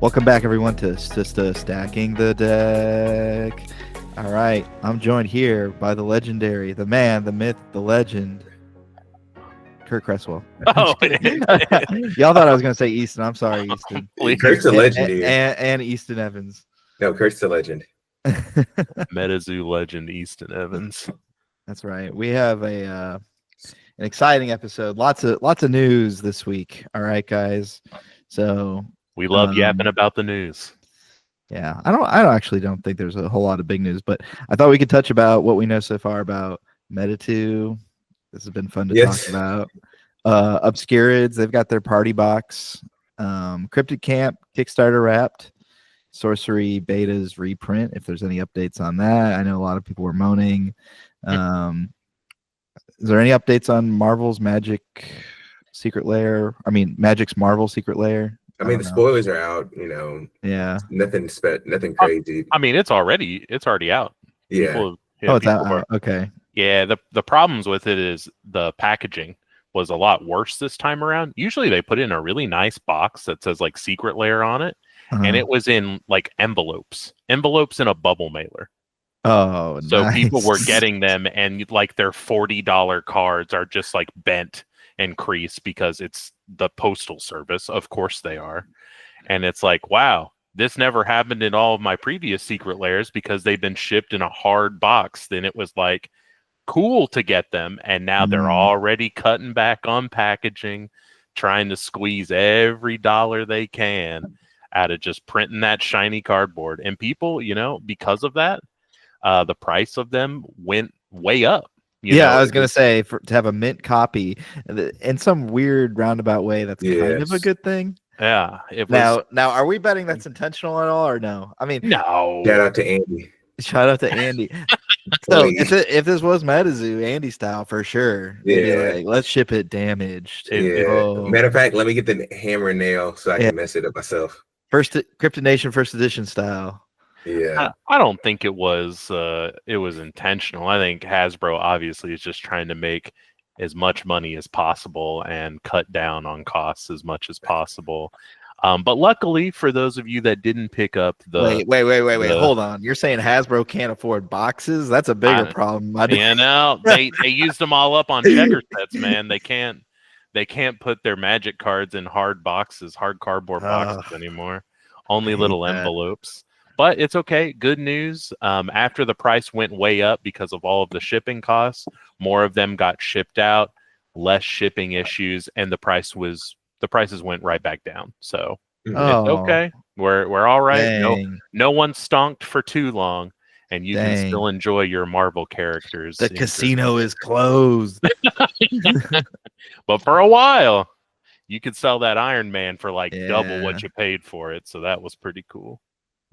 Welcome back, everyone, to Stacking the Deck. All right, I'm joined here by the legendary, the man, the myth, the legend, Kurt Cresswell. Oh, Y'all thought I was going to say Easton. I'm sorry, Easton. Kurt's a legend here. And Easton Evans. No, Kurt's a legend. MetaZoo legend Easton Evans. That's right. We have an exciting episode. Lots of news this week. All right, guys. So we love yapping about the news. Yeah, I don't think there's a whole lot of big news, but I thought we could touch about what we know so far about Meta2. This has been fun to talk about. Obscurids, they've got their party box. Cryptid Camp Kickstarter wrapped. Sorcery Beta's reprint, if there's any updates on that. I know a lot of people were moaning. Is there any updates on Marvel's Magic Secret Lair? I mean, Magic's Marvel Secret Lair? I mean, the spoilers are out, Yeah. Nothing crazy. I mean, it's already out. Yeah. It's out. Okay. Yeah, the problems with it is the packaging was a lot worse this time around. Usually they put in a really nice box that says like Secret Lair on it, and it was in like envelopes in a bubble mailer. Oh, so nice. People were getting them, and like their $40 cards are just like bent and creased because it's the postal service. Of course they are. And it's like, wow, this never happened in all of my previous Secret Lairs because they've been shipped in a hard box. Then it was like cool to get them, and now they're already cutting back on packaging, trying to squeeze every dollar they can out of just printing that shiny cardboard. And people, because of that, the price of them went way up. I was going to say, to have a mint copy in some weird roundabout way, that's kind of a good thing. Yeah. Now, are we betting that's intentional at all, or no? I mean, no. Shout out to Andy. So if this was MetaZoo, Andy style, for sure. Yeah. Like, let's ship it damaged. Matter of fact, let me get the hammer and nail so I can mess it up myself. Cryptid Nation first edition style. Yeah, I don't think it was intentional. I think Hasbro obviously is just trying to make as much money as possible and cut down on costs as much as possible. But luckily for those of you that didn't pick up the wait, hold on. You're saying Hasbro can't afford boxes? That's a bigger problem. They used them all up on checker sets, man. They can't put their Magic cards in hard cardboard boxes anymore. Only little envelopes. But it's okay. Good news. After the price went way up because of all of the shipping costs, more of them got shipped out, less shipping issues, and the prices went right back down. So it's okay. We're all right. Dang. No one stonked for too long, and you can still enjoy your Marvel characters. The casino is closed. But for a while, you could sell that Iron Man for like double what you paid for it. So that was pretty cool.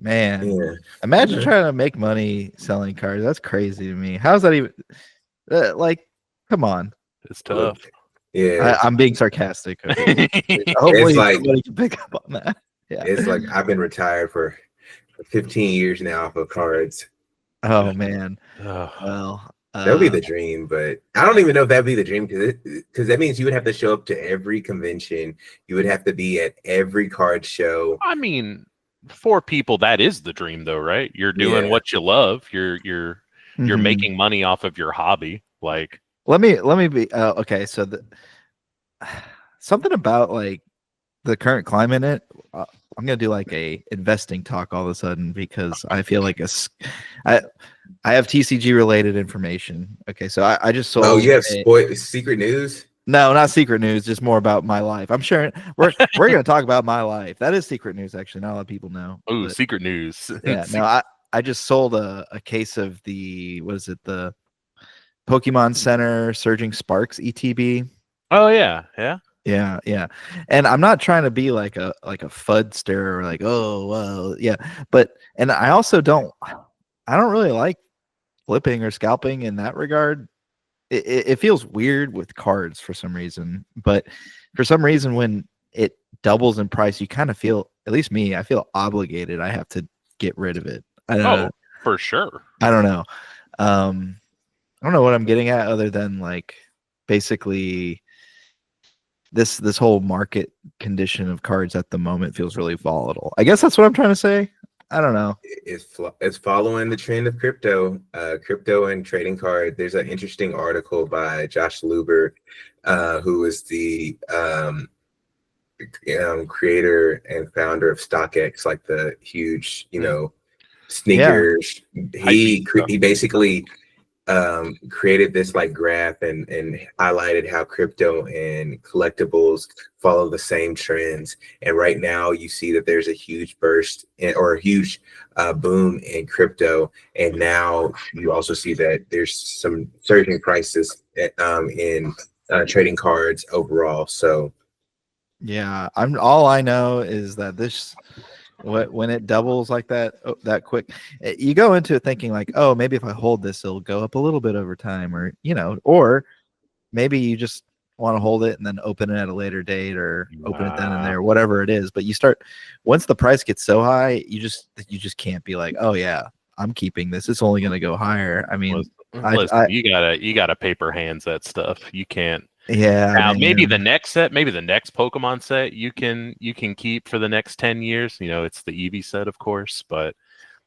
Man, imagine trying to make money selling cards. That's crazy to me. How's that even? Come on. It's tough. Yeah, I'm being sarcastic. Okay. Hopefully, somebody can pick up on that. Yeah, it's like I've been retired for 15 years now off of cards. Oh man. Well, that would be the dream, but I don't even know if that'd be the dream because that means you would have to show up to every convention. You would have to be at every card show. I mean, for people, that is the dream, though, right? You're doing what you love. You're making money off of your hobby. Like, let me be okay. So something about like the current climate. I'm gonna do like a investing talk all of a sudden because I feel like I have TCG related information. Okay, so I just sold. Oh, you have secret news? No, not secret news. Just more about my life. I'm sure we're gonna talk about my life. That is secret news, actually. Not a lot of people know. Oh, secret news. Yeah. No, I just sold a case of the Pokemon Center Surging Sparks ETB. Oh yeah. Yeah. And I'm not trying to be like a fudster or like, oh well, yeah. But I also don't really like flipping or scalping in that regard. It feels weird with cards for some reason, but for some reason when it doubles in price, you kind of feel, at least me, I feel obligated. I have to get rid of it. I don't know. For sure. I don't know. I don't know what I'm getting at other than like basically this whole market condition of cards at the moment feels really volatile. I guess that's what I'm trying to say. I don't know. It's following the trend of crypto and trading card. There's an interesting article by Josh Luber, who is the creator and founder of StockX, like the huge, sneakers. He basically created this like graph and highlighted how crypto and collectibles follow the same trends. And right now you see that there's a huge burst or a huge boom in crypto. And now you also see that there's some surging prices in trading cards overall. So yeah, all I know is that when it doubles like that that quick, you go into it thinking like, oh, maybe if I hold this, it'll go up a little bit over time, or maybe you just want to hold it and then open it at a later date or open it then and there, whatever it is. But you start once the price gets so high, you just can't be like, oh yeah, I'm keeping this. It's only going to go higher. I mean, listen, you gotta paper hands that stuff. You can't. Yeah. Now maybe the next Pokemon set you can keep for the next 10 years. It's the Eevee set, of course, but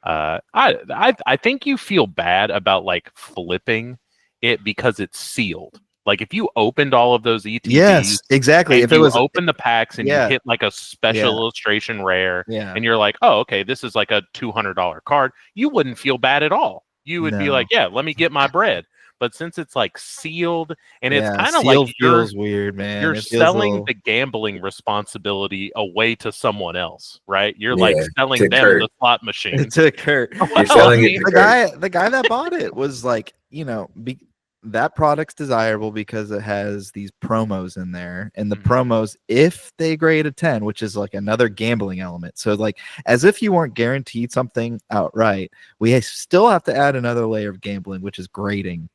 I think you feel bad about like flipping it because it's sealed. Like if you opened all of those ETBs, yes, exactly. If you open the packs and you hit like a special illustration rare, and you're like, oh, okay, this is like a $200 card, you wouldn't feel bad at all. You would be like, yeah, let me get my bread. But since it's like sealed, and it's kind of like feels weird, man. You're selling the gambling responsibility away to someone else, right? You're like selling them the slot machine. To Kurt. You're selling it to the guy that bought it was like, that product's desirable because it has these promos in there, and the promos, if they grade a 10, which is like another gambling element. So like as if you weren't guaranteed something outright, we still have to add another layer of gambling, which is grading.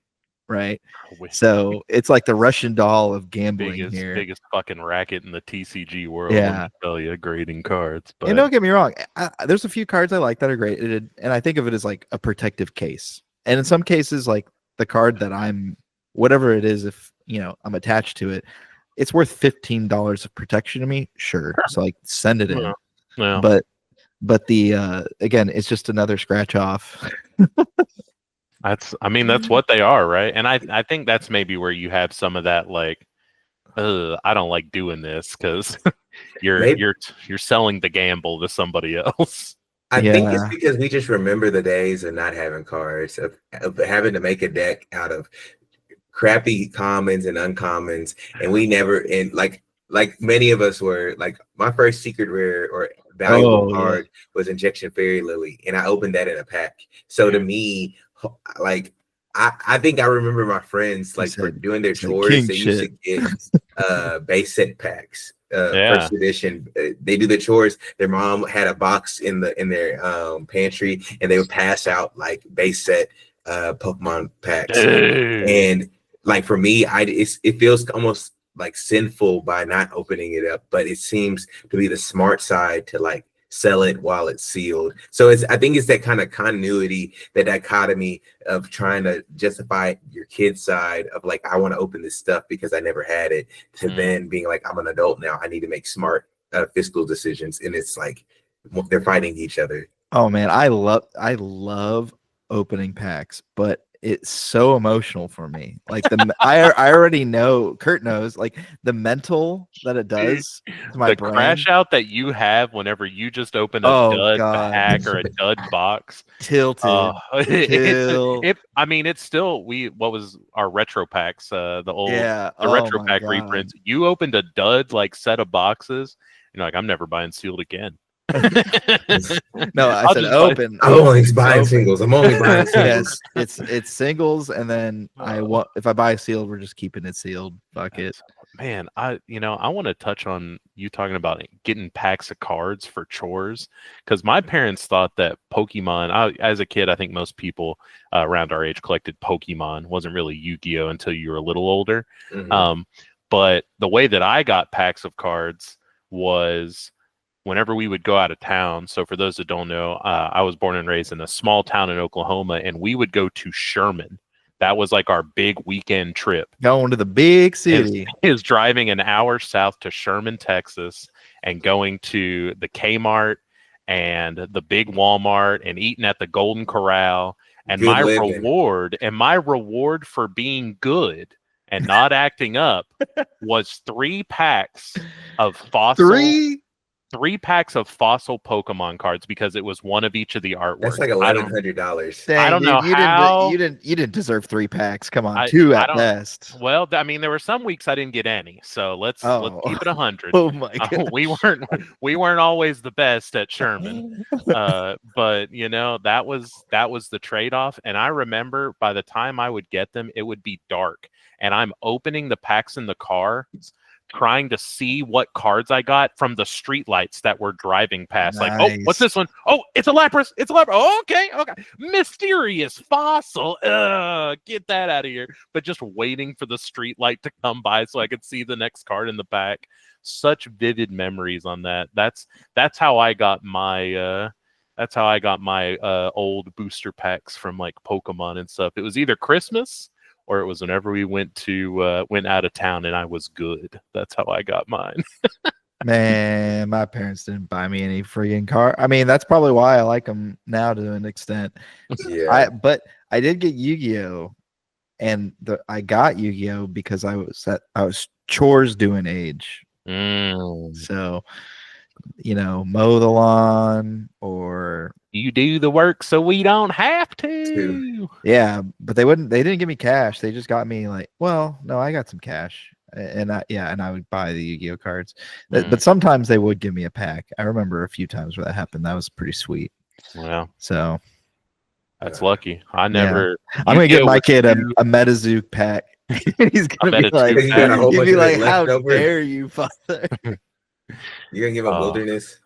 Right, so it's like the Russian doll of gambling here. Biggest fucking racket in the TCG world. Yeah, I tell you, grading cards. But and don't get me wrong, there's a few cards I like that are graded, and I think of it as like a protective case. And in some cases, like the card that I'm, whatever it is, if I'm attached to it, it's worth $15 of protection to me. Sure, so like send it in. Yeah. But the again, it's just another scratch off. That's what they are, right? And I think that's maybe where you have some of that, like, I don't like doing this because you're selling the gamble to somebody else. I think it's because we just remember the days of not having cards, of having to make a deck out of crappy commons and uncommons, and we never, and like many of us were, like my first secret rare or valuable card was Injection Fairy Lily, and I opened that in a pack. So to me, like I think I remember my friends for doing their chores, they used to get base set packs. First edition, they do the chores. Their mom had a box in their pantry, and they would pass out like base set Pokemon packs. And like for me, it feels almost like sinful by not opening it up, but it seems to be the smart side to like sell it while it's sealed. So I think it's that kind of continuity, that dichotomy of trying to justify your kid's side of like, I want to open this stuff because I never had it, to then being like, I'm an adult now, I need to make smart fiscal decisions. And it's like they're fighting each other. Oh man, I love opening packs, but it's so emotional for me. Like I already know, Kurt knows, like the mental that it does to my brain. Crash out that you have whenever you just open a dud pack or a dud box. Tilted. It's still, what was our retro packs, the retro pack reprints. You opened a dud like set of boxes, you're like, I'm never buying sealed again. No, I said open. I'm only buying singles. I'm only buying singles. Yes, it's singles, and then if I buy sealed, we're just keeping it sealed. Fuck it. Man, I want to touch on you talking about getting packs of cards for chores, because my parents thought that Pokemon, as a kid, I think most people around our age collected Pokemon. It wasn't really Yu-Gi-Oh until you were a little older. But the way that I got packs of cards was whenever we would go out of town. So for those that don't know, I was born and raised in a small town in Oklahoma, and we would go to Sherman That was like our big weekend trip. Going to the big city. Is driving an hour south to Sherman, Texas, and going to the Kmart and the big Walmart and eating at the Golden Corral. And Good living. my reward for being good and not acting up was 3 packs of fossil. Three packs of fossil Pokemon cards because it was one of each of the artworks. That's like $1,100. I don't know how you didn't deserve 3 packs. Come on, 2 at best. Well, I mean, there were some weeks I didn't get any, so let's keep it 100. Oh my god, we weren't always the best at Sherman, but you know that was the trade-off. And I remember by the time I would get them, it would be dark, and I'm opening the packs in the car, trying to see what cards I got from the street lights that were driving past. Nice. Like, oh, what's this one? Oh, it's a Lapras. Oh, okay. Mysterious fossil. Get that out of here. But just waiting for the street light to come by so I could see the next card in the pack. Such vivid memories on that. That's how I got my old booster packs from like Pokemon and stuff. It was either Christmas or it was whenever we went out of town and I was good. That's how I got mine. Man, my parents didn't buy me any freaking car. I mean, that's probably why I like them now to an extent. Yeah. But I did get Yu-Gi-Oh, and I got Yu-Gi-Oh because I was chores doing age. So, you know, mow the lawn or you do the work so we don't have to. Yeah, but they didn't give me cash. They just got me like, well, no, I got some cash. And I would buy the Yu-Gi-Oh cards. But sometimes they would give me a pack. I remember a few times where that happened. That was pretty sweet. Well, so that's lucky. I'm gonna get my kid a Metazook pack. He's gonna be like, how dare you, father? You're gonna give a wilderness.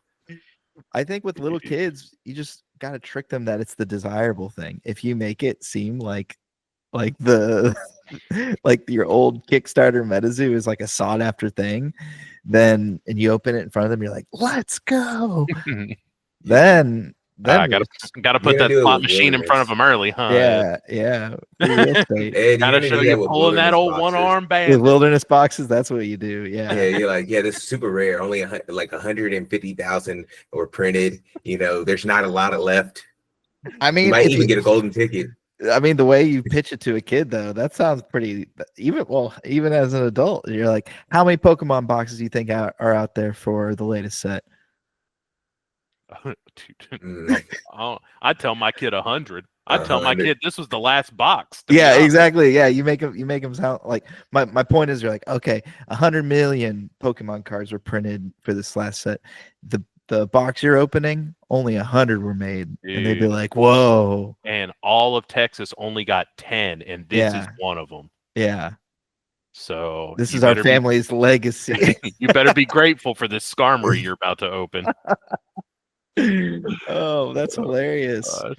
I think with little kids, you just gotta trick them that it's the desirable thing. If you make it seem like the like your old Kickstarter MetaZoo is like a sought after thing, and you open it in front of them, you're like, let's go. then I gotta put that slot machine in front of them early, huh? Yeah. Gotta show you pulling that old one arm band. With wilderness boxes, that's what you do. Yeah. You're like, this is super rare. Only like 150,000 were printed. You know, there's not a lot of left. I mean, you might even get a golden ticket. I mean, the way you pitch it to a kid, though, that sounds pretty. Even as an adult, you're like, how many Pokemon boxes do you think are out there for the latest set? I tell my kid 100. I tell my kid this was the last box. Yeah, exactly. Yeah, you make them sound like my point is, you're like, okay, 100 million Pokemon cards were printed for this last set. The box you're opening, only 100 were made. Dude. And they'd be like, whoa. And all of Texas only got 10, and this is one of them. Yeah. So this is our family's legacy. You better be grateful for this skarmory you're about to open. Oh, that's hilarious. God.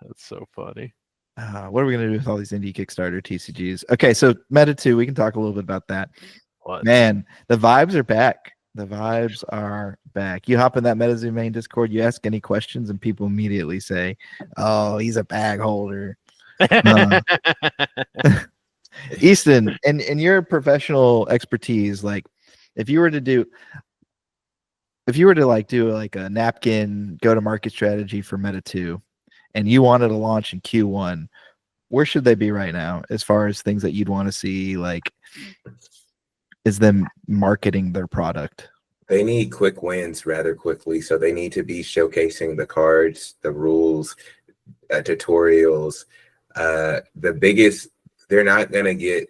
That's so funny. What are we gonna do with all these indie Kickstarter TCGs? Okay, so Meta 2, we can talk a little bit about that. Man, the vibes are back. You hop in that MetaZoo main Discord, you ask any questions, and people immediately say, "Oh, he's a bag holder." Easton, in your professional expertise, like if you were to do like a napkin go-to-market strategy for Meta 2, and you wanted to launch in Q1, where should they be right now as far as things that you'd want to see? Like, is them marketing their product? They need quick wins rather quickly, so they need to be showcasing the cards, the rules, tutorials. The biggest, they're not gonna get,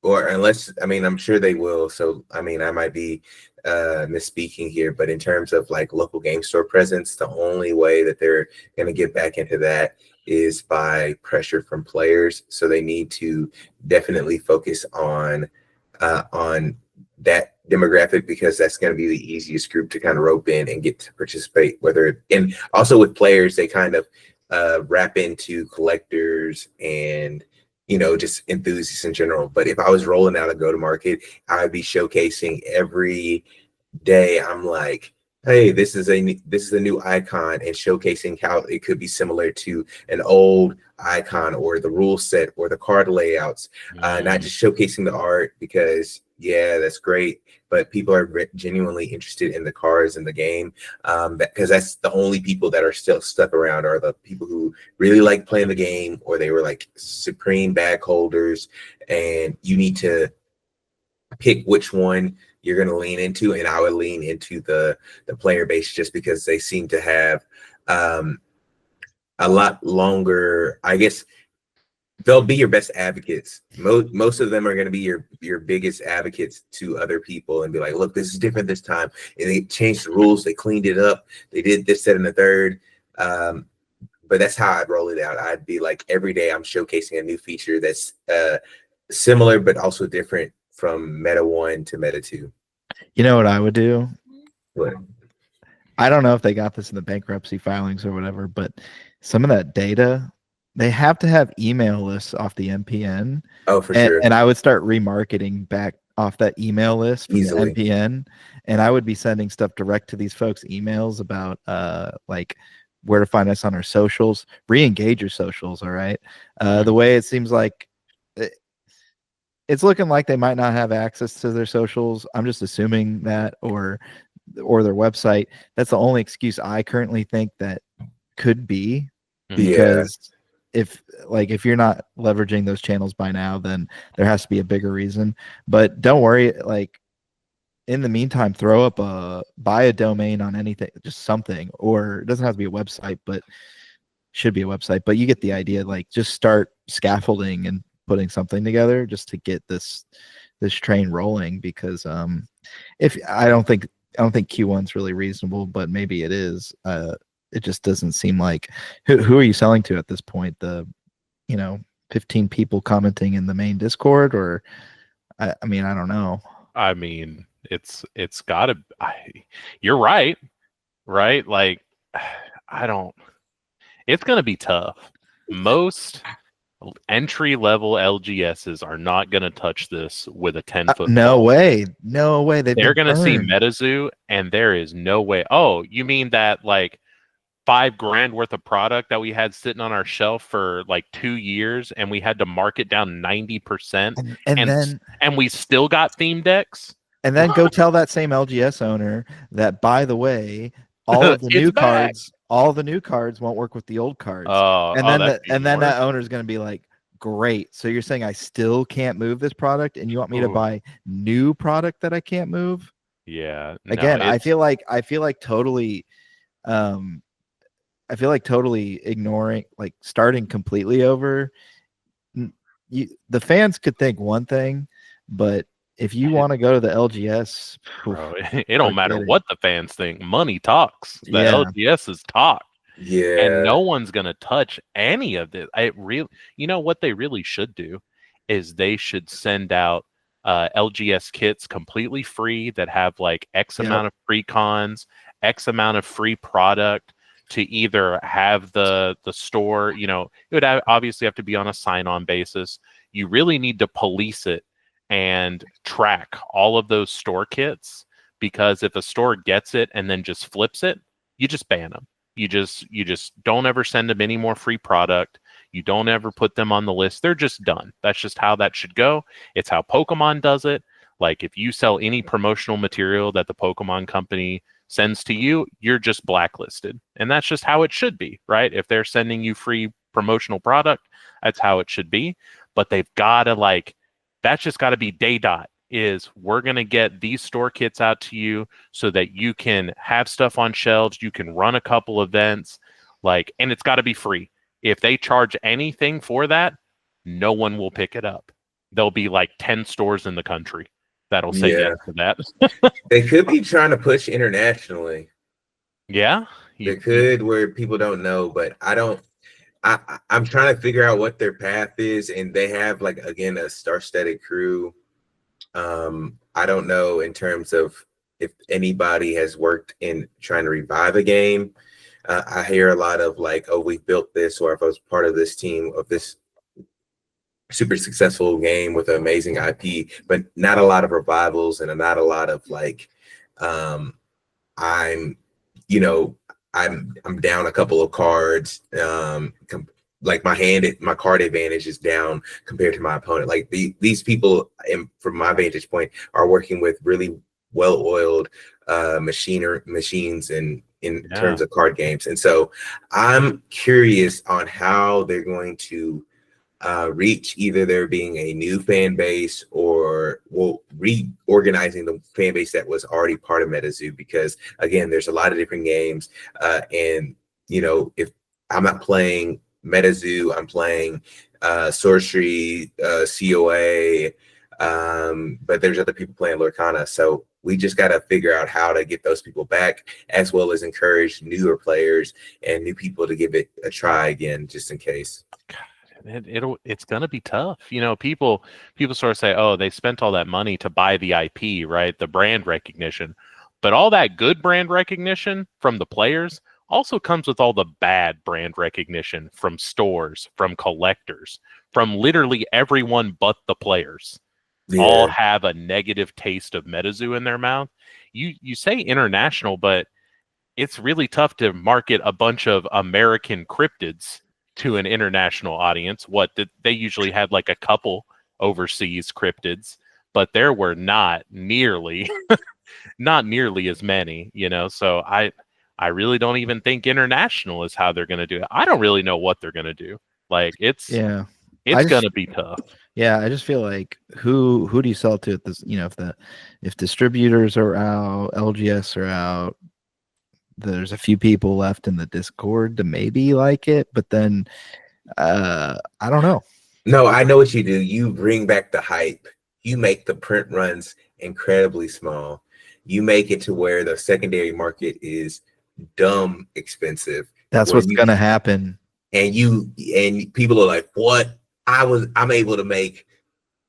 or unless, I mean, I'm sure they will. So I mean, I might be misspeaking here, but in terms of like local game store presence, the only way that they're going to get back into that is by pressure from players. So they need to definitely focus on that demographic, because that's going to be the easiest group to kind of rope in and get to participate. And also with players, they kind of wrap into collectors and just enthusiasts in general. But if I was rolling out a go-to-market, I would be showcasing every day. I'm like, hey, this is a new icon, and showcasing how it could be similar to an old icon or the rule set or the card layouts. Not just showcasing the art, because yeah, that's great, but people are genuinely interested in the cards in the game, because that's the only people that are still stuck around are the people who really like playing the game, or they were like supreme bag holders, and you need to pick which one you're going to lean into. And I would lean into the player base, just because they seem to have a lot longer, I guess they'll be your best advocates. Most of them are going to be your biggest advocates to other people and be like, look, this is different this time, and they changed the rules, they cleaned it up, they did this, that, and the third. But that's how I'd roll it out. I'd be like, every day I'm showcasing a new feature that's similar but also different from Meta 1 to Meta 2. You know what I would do? What? I don't know if they got this in the bankruptcy filings or whatever, but some of that data, they have to have email lists off the MPN. Oh, for sure. And I would start remarketing back off that email list from the MPN, and I would be sending stuff direct to these folks' emails about like where to find us on our socials. Re-engage your socials, all right? The way it seems like it's looking like they might not have access to their socials. I'm just assuming that, or their website. That's the only excuse I currently think that could be, because if you're not leveraging those channels by now, then there has to be a bigger reason. But don't worry, like in the meantime, buy a domain on anything, just something, or it doesn't have to be a website, but should be a website. But you get the idea. Like, just start scaffolding and putting something together just to get this train rolling, because if I don't think Q1's really reasonable, but maybe it is. It just doesn't seem like who are you selling to at this point? The 15 people commenting in the main Discord, or I mean, I don't know. I mean, it's gotta. You're right? Like, it's gonna be tough. Most entry-level LGSs are not going to touch this with a 10-foot no way. They're going to see MetaZoo, and there is no way. Oh, you mean that like $5,000 worth of product that we had sitting on our shelf for like 2 years, and we had to mark it down 90%, and we still got theme decks? And then go tell that same LGS owner that, by the way, all of the new cards, won't work with the old cards. And then that owner is going to be like, great. So you're saying I still can't move this product, and you want me to buy new product that I can't move? Yeah. Again, I feel like totally ignoring, like starting completely over. The fans could think one thing, but if you want to go to the LGS, bro, it don't matter what the fans think. Money talks. The LGS is talk. Yeah. And no one's gonna touch any of this. What they really should do is they should send out LGS kits completely free that have like X amount of free cons, X amount of free product, to either have the store, it would obviously have to be on a sign-on basis. You really need to police it and track all of those store kits, because if a store gets it and then just flips it, you just ban them. You just don't ever send them any more free product. You don't ever put them on the list. They're just done. That's just how that should go. It's how Pokemon does it. Like, if you sell any promotional material that the Pokemon company sends to you, you're just blacklisted. And that's just how it should be, right? If they're sending you free promotional product, that's how it should be. But they've got to that's just got to be day dot, is we're going to get these store kits out to you so that you can have stuff on shelves. You can run a couple events, and it's got to be free. If they charge anything for that, no one will pick it up. There'll be like 10 stores in the country that'll say yes to that. They could be trying to push internationally. Yeah. They could, where people don't know, but I'm trying to figure out what their path is, and they have again a star-studded crew. I don't know in terms of if anybody has worked in trying to revive a game. I hear a lot of oh, we built this, or if I was part of this team of this super successful game with an amazing IP, but not a lot of revivals, and not a lot of I'm you know, I'm down a couple of cards. Like my card advantage is down compared to my opponent. Like these people, from my vantage point, are working with really well-oiled machines and in terms of card games. And so I'm curious on how they're going to reach either there being a new fan base or reorganizing the fan base that was already part of MetaZoo, because again, there's a lot of different games, and if I'm not playing MetaZoo, I'm playing Sorcery, COA, but there's other people playing Lorcana. So we just got to figure out how to get those people back, as well as encourage newer players and new people to give it a try again, just in case. It's gonna be tough. People sort of say, oh, they spent all that money to buy the IP, right? The brand recognition. But all that good brand recognition from the players also comes with all the bad brand recognition from stores, from collectors, from literally everyone but the players. Yeah. All have a negative taste of MetaZoo in their mouth. You say international, but it's really tough to market a bunch of American cryptids to an international audience. They usually had like a couple overseas cryptids, but there were not nearly as many, so I really don't even think international is how they're going to do it. I don't really know what they're going to do. Like it's going to be tough. Yeah, I just feel like who do you sell to at this? If distributors are out, LGS are out, there's a few people left in the Discord to maybe like it, but then I don't know. No, I know what you do. You bring back the hype. You make the print runs incredibly small. You make it to where the secondary market is dumb expensive. That's what's gonna happen. And people are like, what? I'm able to make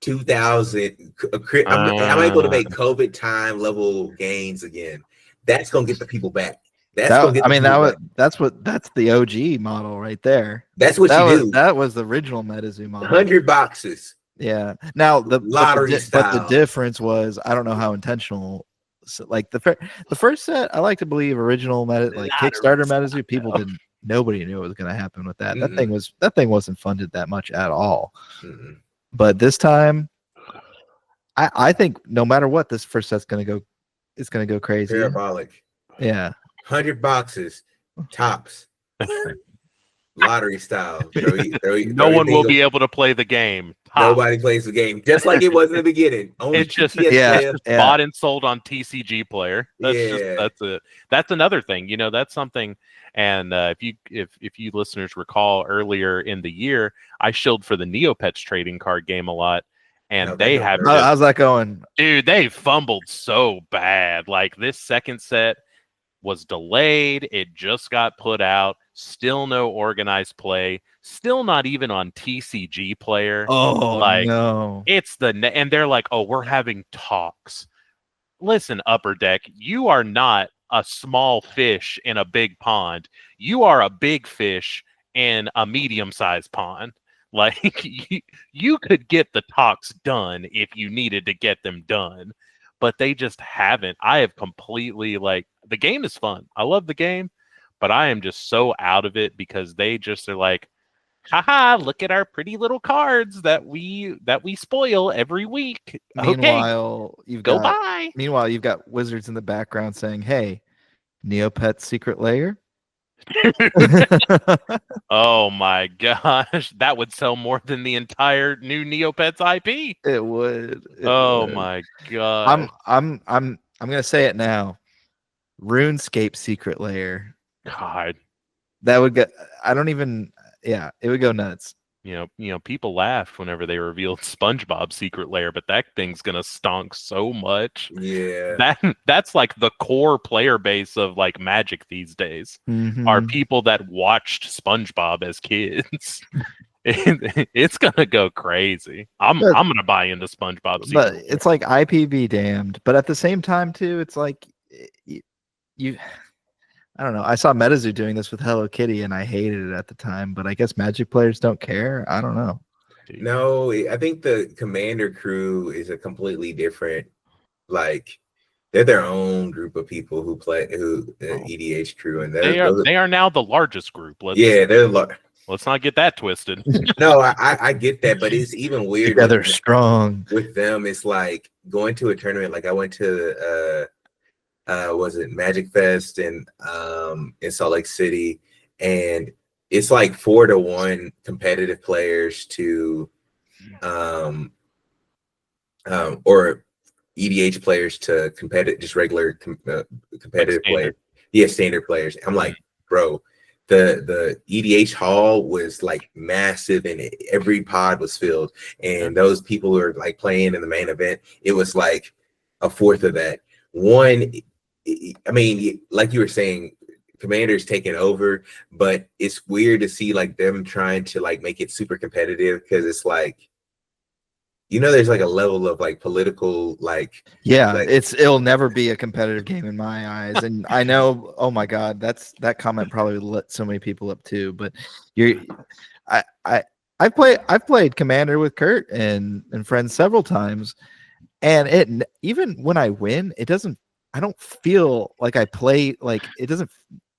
2,000. I'm able to make COVID time level gains again. That's gonna get the people back. That's the OG model right there. That's what you do. That was the original MetaZoo model. 100 boxes. Yeah. Now the lottery style. But the difference was, I don't know how intentional. So, like the first set, I like to believe original Kickstarter MetaZoo, nobody knew what was going to happen with that. Mm-hmm. That thing wasn't funded that much at all. Mm-hmm. But this time, I think no matter what, this first set's going to go, it's going to go crazy. Parabolic. Yeah. 100 boxes, tops, lottery style. No one will be able to play the game. Nobody plays the game, just like it was in the beginning. Only it's just bought and sold on TCG Player. That's it. That's another thing. That's something. And if you listeners recall, earlier in the year, I shilled for the Neopets trading card game a lot. And they have. How's that going? Dude, they fumbled so bad. Like this second set was delayed. It just got put out. Still no organized play. Still not even on TCG Player. Oh, no. It's and they're like, oh, we're having talks. Listen, Upper Deck, you are not a small fish in a big pond. You are a big fish in a medium-sized pond. Like, you could get the talks done if you needed to get them done. But they just haven't. I have completely, the game is fun. I love the game, but I am just so out of it because they just are like, haha, look at our pretty little cards that we spoil every week. Meanwhile, okay, you've got Wizards in the background saying, hey, Neopets Secret Lair. Oh my gosh, that would sell more than the entire new Neopets IP. It would. My god. I'm gonna say it now. RuneScape Secret Lair. God, that would get. I don't even. Yeah, it would go nuts. People laughed whenever they revealed SpongeBob Secret Lair, but that thing's gonna stonk so much. Yeah, that's like the core player base of Magic these days. Mm-hmm. Are people that watched SpongeBob as kids. It's gonna go crazy. I'm gonna buy into SpongeBob Secret But Lair. it's like IPB damned, but at the same time too, it's like you. I don't know. I saw MetaZoo doing this with Hello Kitty, and I hated it at the time. But I guess Magic players don't care. I don't know. No, I think the Commander crew is a completely different, They're their own group of people who play EDH crew, and They are now the largest group. Let's not get that twisted. No, I get that, but it's even weird Together strong. with them. It's like going to a tournament. Like I went to was it Magic Fest in Salt Lake City, and it's like 4-1 competitive players to or EDH players to competitive, just regular competitive players. Yeah, standard players. I'm like, bro, the EDH hall was like massive, and every pod was filled. And those people who are like playing in the main event, it was like a fourth of that. One, I mean, like you were saying, Commander's taking over, but it's weird to see like them trying to like make it super competitive, because it's like, there's like a level of like political, like, it'll never be a competitive game in my eyes. And I know, oh my God, that comment probably lit so many people up too. But I've played Commander with Kurt and friends several times, and even when I win, I don't feel like I play like it doesn't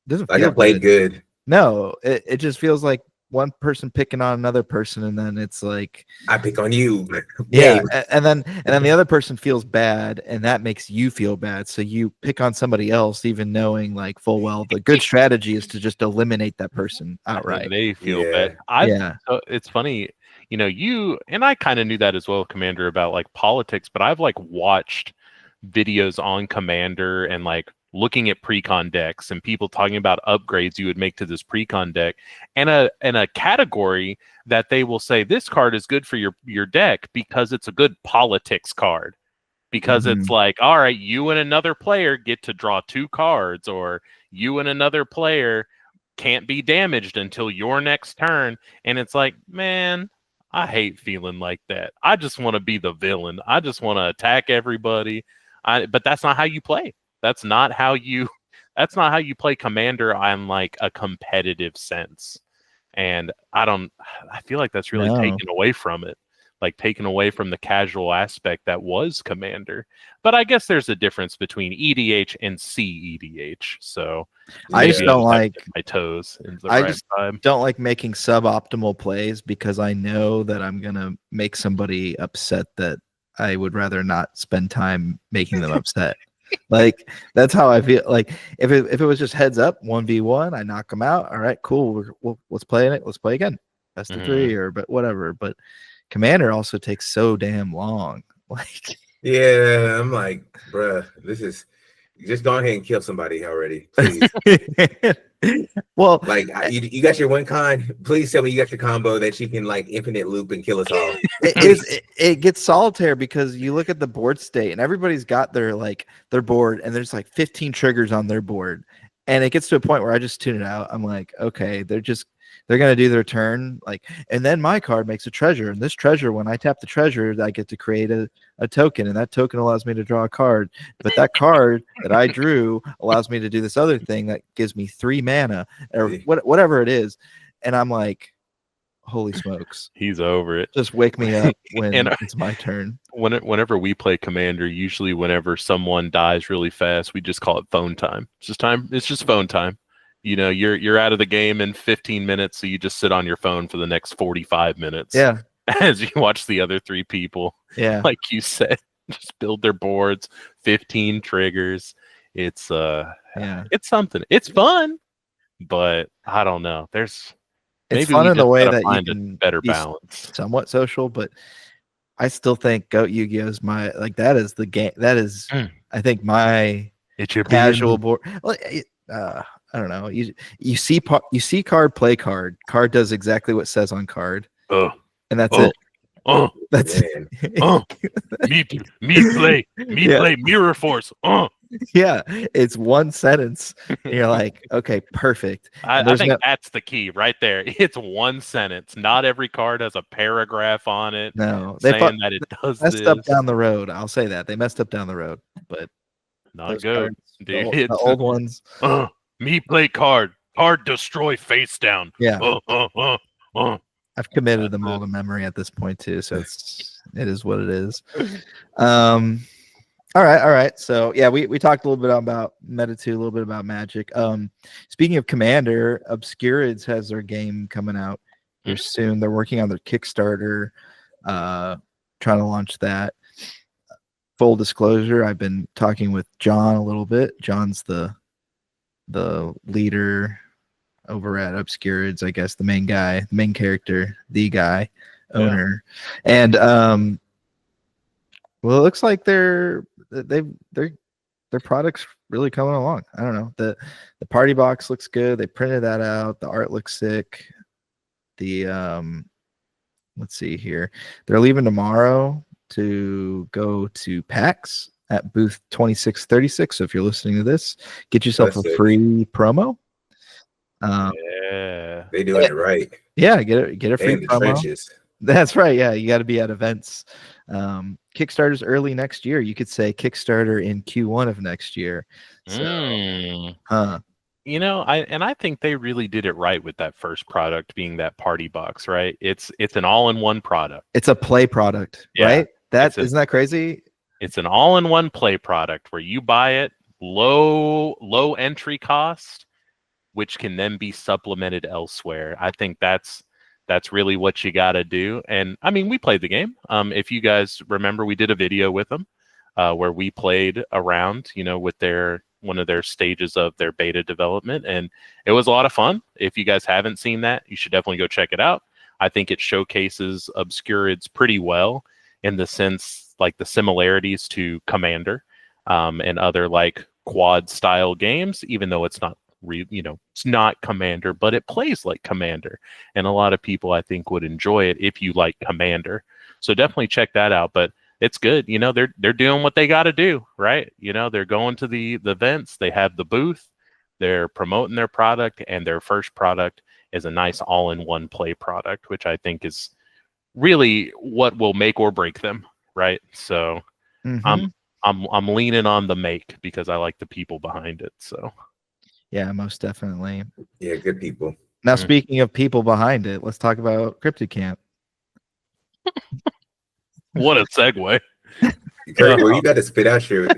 like feel I played good. No, it just feels like one person picking on another person, and then it's like I pick on you. Yeah, and then the other person feels bad, and that makes you feel bad. So you pick on somebody else, even knowing like full well the good strategy is to just eliminate that person outright. They feel bad. It's funny, you and I kind of knew that as well, Commander, about like politics, but I've like watched videos on Commander and like looking at precon decks and people talking about upgrades you would make to this precon deck, and a category that they will say this card is good for your deck because it's a good politics card, because it's like, all right, you and another player get to draw 2 cards, or you and another player can't be damaged until your next turn. And it's like, man, I hate feeling like that. I just want to be the villain. I just want to attack everybody. But that's not how you play. That's not how you play Commander on like a competitive sense. And I feel like that's really taken away from it, like taken away from the casual aspect that was Commander. But I guess there's a difference between EDH and CEDH. So I just don't like my toes. Don't like making suboptimal plays, because I know that I'm gonna make somebody upset that I would rather not spend time making them upset. Like that's how I feel. Like if it was just heads up 1v1, I knock them out. All right, cool. Let's play it. Let's play again. Best of 3 but whatever. But Commander also takes so damn long. Like I'm like, bruh, this is just go ahead and kill somebody already, please. Well, like you got your one con. Please tell me you got your combo that you can like infinite loop and kill us all. It gets solitaire, because you look at the board state and everybody's got their board, and there's like 15 triggers on their board, and it gets to a point where I just tune it out. I'm like, okay, they're gonna do their turn, like, and then my card makes a treasure, and this treasure, when I tap the treasure, I get to create a token, and that token allows me to draw a card, but that card that I drew allows me to do this other thing that gives me 3 mana or whatever it is. And I'm like, holy smokes, he's over it. Just wake me up when it's my turn. Whenever we play Commander, usually whenever someone dies really fast, we just call it phone time. It's just phone time. You're out of the game in 15 minutes, so you just sit on your phone for the next 45 minutes. Yeah. As you watch the other 3 people, like you said, just build their boards, 15 triggers. It's it's something. It's fun, but I don't know. It's fun in the way that you can better balance, somewhat social, but I still think Goat Yu-Gi-Oh is that is the game. That is, I think, it's your casual board. Well, I don't know. You see card, play card. Card does exactly what it says on card. And that's it. That's it. Me play Mirror Force. Yeah, it's one sentence. And you're like, okay, perfect. I think that's the key right there. It's one sentence. Not every card has a paragraph on it. No, saying that it does messed up down the road. I'll say that they messed up down the road, but not good. Dude, the old ones. Me play card destroy face down. Yeah. I've committed them all to memory at this point too, so it is what it is. All right, all right. So yeah, we talked a little bit about Meta 2, a little bit about Magic. Speaking of Commander, Obscurids has their game coming out here soon. They're working on their Kickstarter, trying to launch that. Full disclosure, I've been talking with John a little bit. John's the leader over at Obscurids, I guess, the main guy, the main character, the guy, owner. Yeah. And well, it looks like their product's really coming along. I don't know. The party box looks good. They printed that out. The art looks sick. The let's see here. They're leaving tomorrow to go to PAX at booth 2636. So if you're listening to this, get yourself a free promo. Yeah, they doing it right. Yeah, get a free promo. Trenches. That's right. Yeah, you got to be at events. Kickstarter's early next year. You could say Kickstarter in Q1 of next year. So, you know, I think they really did it right with that first product being that party box, right? It's an all-in-one product. It's a play product, right? Isn't that crazy? It's an all-in-one play product where you buy it low entry cost, which can then be supplemented elsewhere. I think that's really what you got to do. And I mean, we played the game. If you guys remember, we did a video with them where we played around, you know, with one of their stages of their beta development, and it was a lot of fun. If you guys haven't seen that, you should definitely go check it out. I think it showcases Obscurids pretty well in the sense, like the similarities to Commander and other like quad style games, even though it's not it's not Commander, but it plays like Commander, and a lot of people I think would enjoy it if you like Commander. So definitely check that out. But it's good, you know, they're doing what they got to do, right? You know, they're going to the events, they have the booth, they're promoting their product, and their first product is a nice all-in-one play product, which I think is really what will make or break them, right? So I'm leaning on the make because I like the people behind it. So yeah, most definitely. Yeah, good people. Now, speaking of people behind it, let's talk about Cryptid Camp. What a segue. Kurt, well, you got to spit out your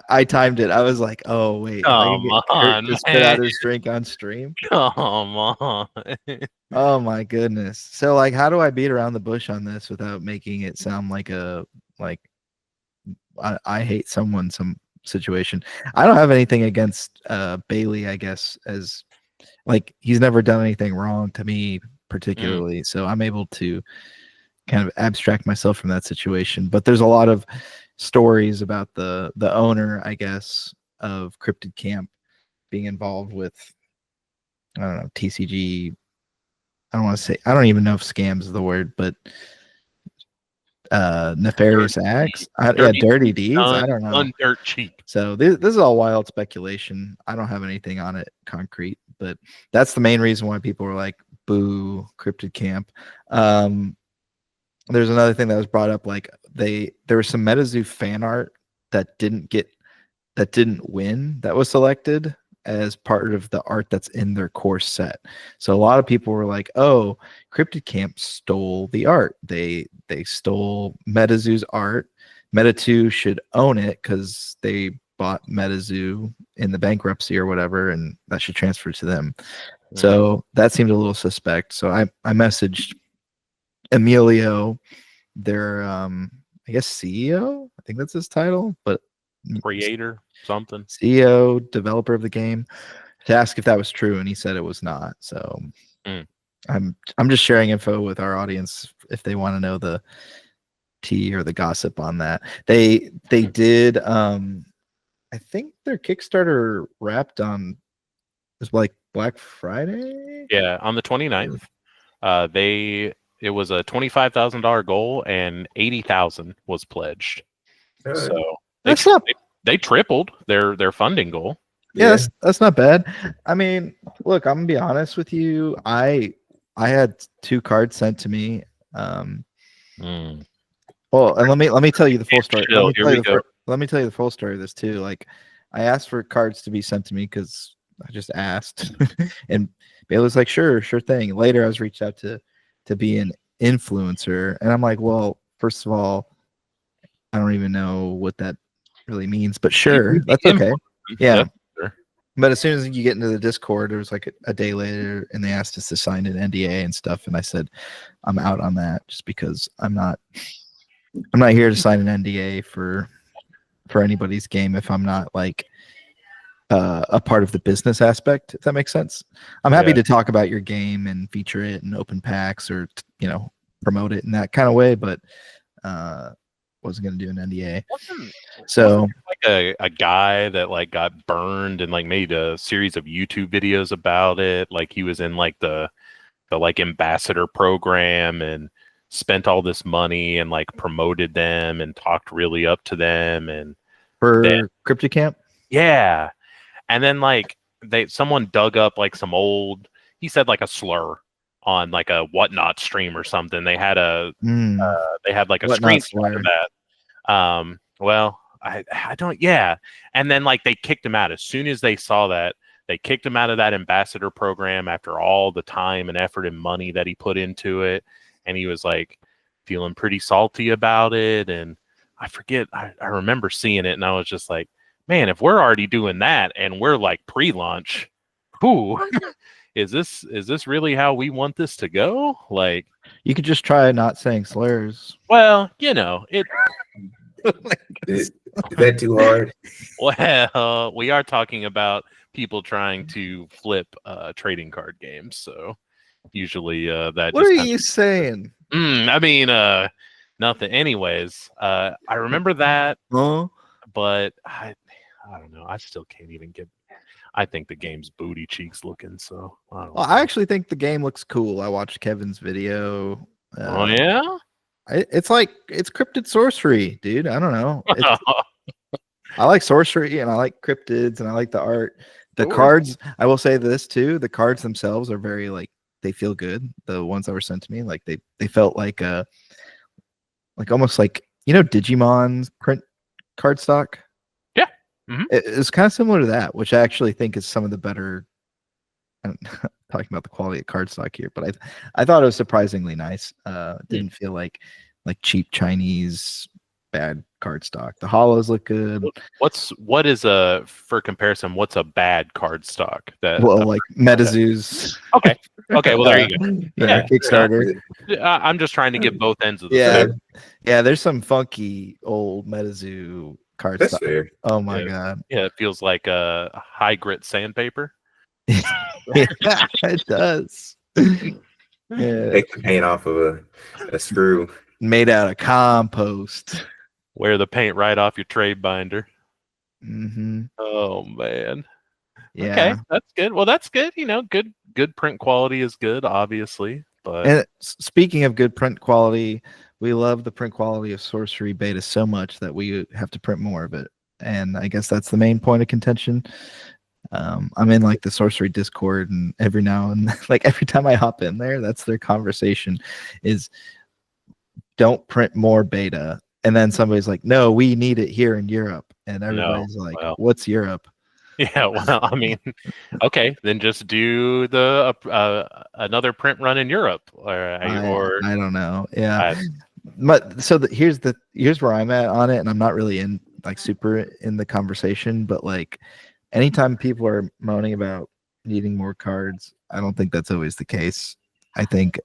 I timed it. I was like, oh, wait. Come on, to spit out his drink on stream? Come on. Oh, my goodness. So, like, how do I beat around the bush on this without making it sound like I hate some situation? I don't have anything against Bailey, I guess, as like he's never done anything wrong to me particularly. So I'm able to kind of abstract myself from that situation. But there's a lot of stories about the owner, I guess, of Cryptid Camp being involved with, I don't know, TCG. I don't even know if scams is the word, but nefarious acts, dirty deeds. I don't know. Dirt cheap. So this is all wild speculation. I don't have anything on it concrete, but that's the main reason why people were like, "Boo, Cryptid Camp." There's another thing that was brought up. Like there was some MetaZoo fan art that didn't win. That was selected as part of the art that's in their core set. So a lot of people were like, "Oh, Cryptid Camp stole the art. They stole MetaZoo's art. Meta 2 should own it because they bought MetaZoo in the bankruptcy or whatever, and that should transfer to them." So that seemed a little suspect. So I messaged Emilio, their I guess CEO. I think that's his title, but creator, something. CEO, developer of the game, to ask if that was true, and he said it was not. So I'm just sharing info with our audience if they want to know the tea or the gossip on that. They did I think their Kickstarter wrapped on, it was like Black Friday. Yeah, on the 29th. It was a $25,000 goal and 80,000 was pledged. So they tripled their funding goal. Yeah, that's not bad. I mean, look, I'm gonna be honest with you. I had 2 cards sent to me. Well, and let me tell you the full story. Let me tell you the full story of this too. Like, I asked for cards to be sent to me because I just asked, and Bailey's like, sure thing. Later, I was reached out to be an influencer, and I'm like, well, first of all, I don't even know what that really means, but sure, that's okay. Yeah. That's sure. But as soon as you get into the Discord, it was like a day later, and they asked us to sign an NDA and stuff, and I said I'm out on that just because I'm not here to sign an NDA for anybody's game if I'm not like a part of the business aspect. If that makes sense, I'm happy to talk about your game and feature it and open packs or promote it in that kind of way, but wasn't going to do an NDA. Wasn't like a guy that like got burned and like made a series of YouTube videos about it. Like he was in like the like ambassador program and spent all this money and like promoted them and talked really up to them and for Cryptid Camp. Yeah. And then like someone dug up like some old, he said like a slur on like a Whatnot stream or something. They had a like a screenshot of that. Well, I don't, yeah. And then like they kicked him out as soon as they saw that. They kicked him out of that ambassador program after all the time and effort and money that he put into it. And he was like feeling pretty salty about it. And I forget, I remember seeing it and I was just like, man, if we're already doing that and we're like pre-launch, who is this really how we want this to go? Like, you could just try not saying slurs. Well, it. Is that too hard? Well, we are talking about people trying to flip trading card games, so usually that. What are you saying? I mean, nothing. Anyways, I remember that, but I don't know. I still can't even get. I think the game's booty cheeks looking. So I actually think the game looks cool. I watched Kevin's video. Oh yeah. It's cryptid sorcery, dude. I don't know. I like sorcery and I like cryptids and I like the art. The cards, I will say this too. The cards themselves are very like they feel good. The ones that were sent to me, like they felt like almost like Digimon's print cardstock. Yeah, mm-hmm. It's kind of similar to that, which I actually think is some of the better. I'm talking about the quality of cardstock here, but I thought it was surprisingly nice. Didn't feel like cheap Chinese bad cardstock. The hollows look good. What is for comparison? What's a bad cardstock? Like MetaZoo's. Okay. Well, there you go. Yeah, Kickstarter. I'm just trying to get both ends of the stick. Yeah. There's some funky old MetaZoo cardstock. Oh my god. Yeah, it feels like a high grit sandpaper. Yeah, it does. Yeah. Take the paint off of a screw. Made out of compost. Wear the paint right off your trade binder. Mm-hmm. Oh man. Yeah. Okay, that's good. Well, that's good. Good print quality is good, obviously. But and speaking of good print quality, we love the print quality of Sorcery Beta so much that we have to print more of it. And I guess that's the main point of contention. I'm in like the Sorcery Discord, and every now and like every time I hop in there, that's their conversation is don't print more beta. And then somebody's like, no, we need it here in Europe. And everybody's what's Europe? Yeah, well, I mean, okay, then just do the another print run in Europe, or I don't know. Yeah, but so here's where I'm at on it, and I'm not really in like super in the conversation, but like anytime people are moaning about needing more cards, I don't think that's always the case. I think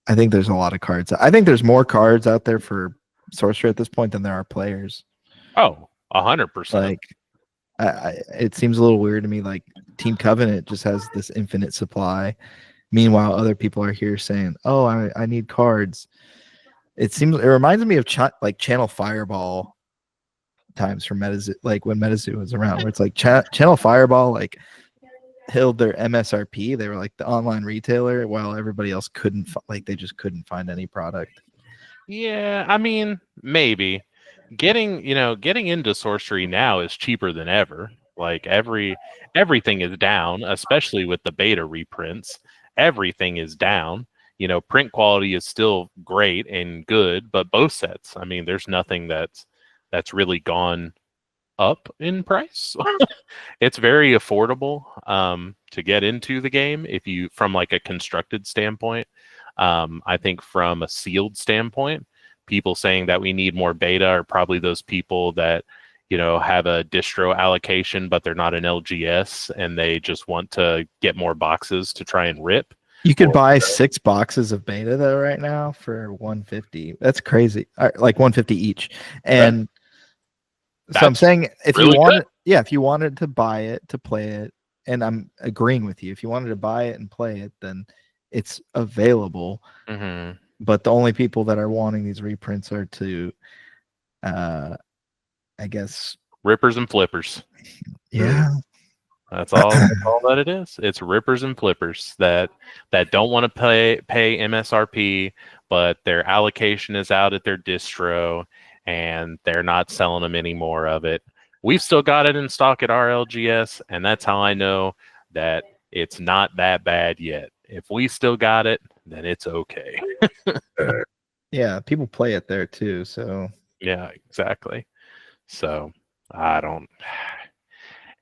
there's a lot of cards. I think there's more cards out there for Sorcerer at this point than there are players. Oh, 100%. Like, it seems a little weird to me. Like, Team Covenant just has this infinite supply. Meanwhile, other people are here saying, "Oh, I need cards." It reminds me of Channel Fireball times from MetaZoo, like when MetaZoo was around, where it's like Channel Fireball like held their MSRP. They were like the online retailer, while everybody else couldn't. They just couldn't find any product. Yeah, I mean, maybe getting into sorcery now is cheaper than ever. Like everything is down, especially with the beta reprints. Everything is down. Print quality is still great and good, but both sets, I mean, there's nothing that's really gone up in price. It's very affordable to get into the game if you from like a constructed standpoint. I think from a sealed standpoint, people saying that we need more beta are probably those people that, you know, have a distro allocation, but they're not an LGS and they just want to get more boxes to try and rip. You could Or- buy 6 boxes of beta though right now for 150. That's crazy. Like 150 each. And so I'm That's saying if really you wanted, good. yeah, if you wanted to buy it to play it, and I'm agreeing with you, if you wanted to buy it and play it, then it's available. Mhm. But the only people that are wanting these reprints are to, I guess, Rippers and flippers. yeah. That's all that it is. It's rippers and flippers that don't want to pay MSRP, but their allocation is out at their distro and they're not selling them any more of it. We've still got it in stock at our LGS, and that's how I know that it's not that bad yet. If we still got it, then it's okay. Yeah, people play it there too, so Yeah, exactly. So I don't.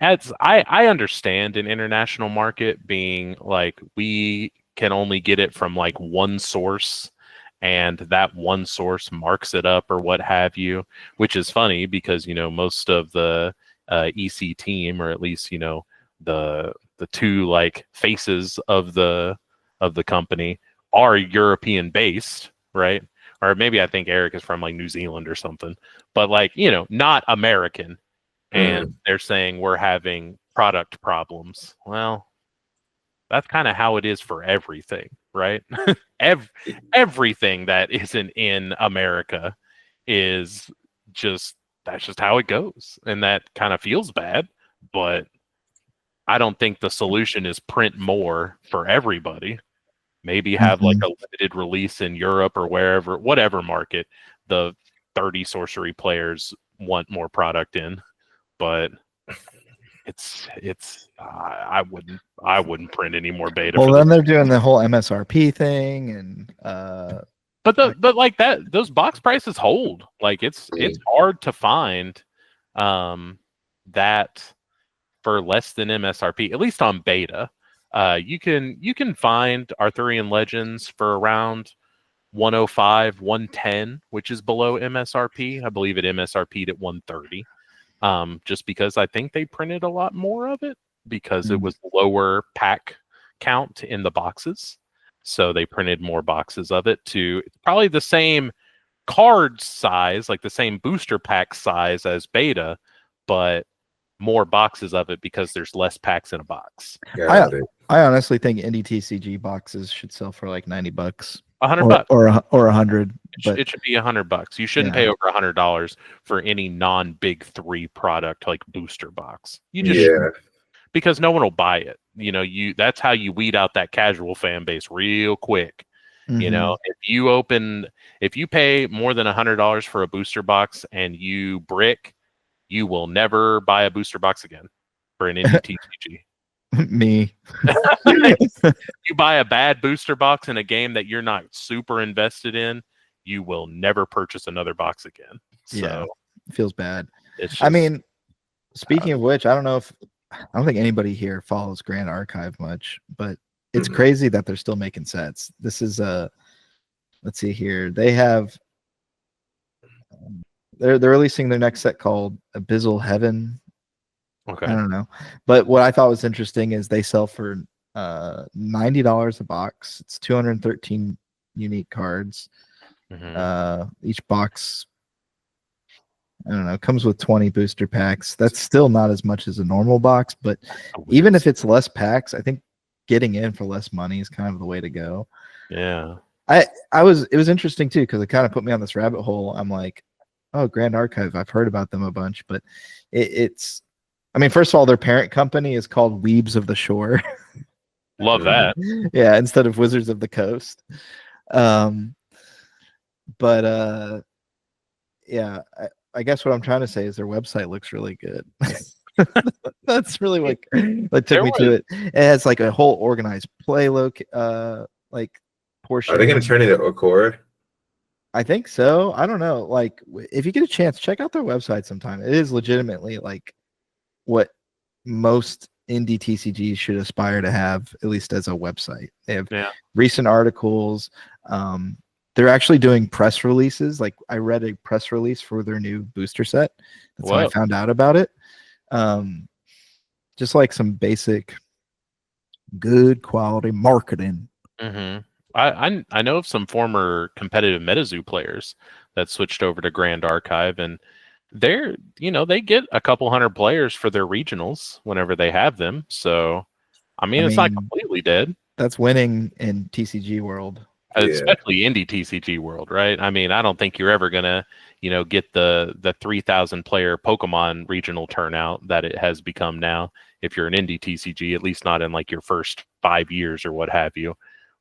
I understand an international market being like we can only get it from like one source, and that one source marks it up or what have you, which is funny because, you know, most of the EC team, or at least, you know, the two like faces of the company are European based, right? Or maybe I think Eric is from like New Zealand or something, but like, you know, not American. And they're saying we're having product problems. Well, that's kind of how it is for everything, right? Everything that isn't in America is just, that's just how it goes. And that kind of feels bad, but I don't think the solution is print more for everybody. Maybe have like a limited release in Europe or wherever, whatever market the 30 sorcery players want more product in. But I wouldn't print any more beta. well, for then this. they're doing the whole MSRP thing, and But like that, those box prices hold. Like it's hard to find that for less than MSRP, at least on beta. You can find Arthurian Legends for around 105, 110, which is below MSRP. I believe it MSRP'd at 130. Just because I think they printed a lot more of it because it was lower pack count in the boxes. So they printed more boxes of it to probably the same card size, like the same booster pack size as beta, but more boxes of it because there's less packs in a box. I honestly think indie TCG boxes should sell for like $90, $100 or 100. But it should be $100. You shouldn't pay over $100 for any non-big 3 product like booster box. You just shouldn't, because no one will buy it. You know, that's how you weed out that casual fan base real quick. You know, if you pay more than $100 for a booster box and you brick, you will never buy a booster box again for an indie TCG. Me. You buy a bad booster box in a game that you're not super invested in, you will never purchase another box again. So it feels bad. It's just, I mean, speaking of which, I don't think anybody here follows Grand Archive much, but it's crazy that they're still making sets. This is let's see here. They have they're releasing their next set called Abyssal Heaven. okay. I don't know. But what I thought was interesting is they sell for $90 a box. It's 213 unique cards. Each box, I don't know, comes with 20 booster packs. That's still not as much as a normal box, but even if it's less packs, I think getting in for less money is kind of the way to go. Yeah. It was interesting too, because it kind of put me on this rabbit hole. I'm like, oh, Grand Archive, I've heard about them a bunch, but it's, I mean, first of all, their parent company is called Weebs of the Shore. Love that. Yeah, instead of Wizards of the Coast. But yeah, I guess what I'm trying to say is their website looks really good. That's really what took me to it. It has like a whole organized play like portion. Are they going to turn it into Okora? I think so. I don't know. Like, if you get a chance, check out their website sometime. It is legitimately like what most indie TCGs should aspire to have, at least as a website. They have recent articles. they're actually doing press releases. Like I read a press release for their new booster set. That's how I Whoa. found out about it. Just like some basic good quality marketing. Mm-hmm. I know of some former competitive MetaZoo players that switched over to Grand Archive, and they're they get a couple hundred players for their regionals whenever they have them. So I mean, it's not completely dead. That's winning in TCG world. Yeah. Especially indie TCG world, right? I mean, I don't think you're ever gonna, get the 3,000 player Pokemon regional turnout that it has become now. If you're an indie TCG, at least not in like your first 5 years or what have you.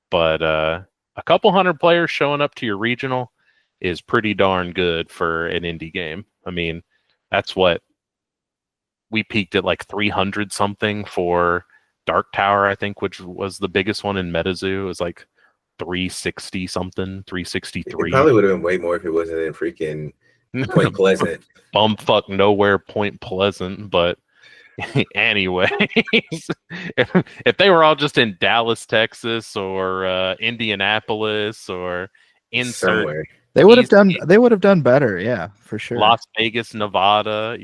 But a couple hundred players showing up to your regional is pretty darn good for an indie game. I mean, that's what we peaked at, like 300 something for Dark Tower, I think, which was the biggest one in MetaZoo. It was like 360 something, 363. It probably would have been way more if it wasn't in freaking Point Pleasant. Bumfuck nowhere Point Pleasant, but anyways, if they were all just in Dallas, Texas, or Indianapolis, or Somewhere. They would have done better, yeah, for sure. Las Vegas, Nevada,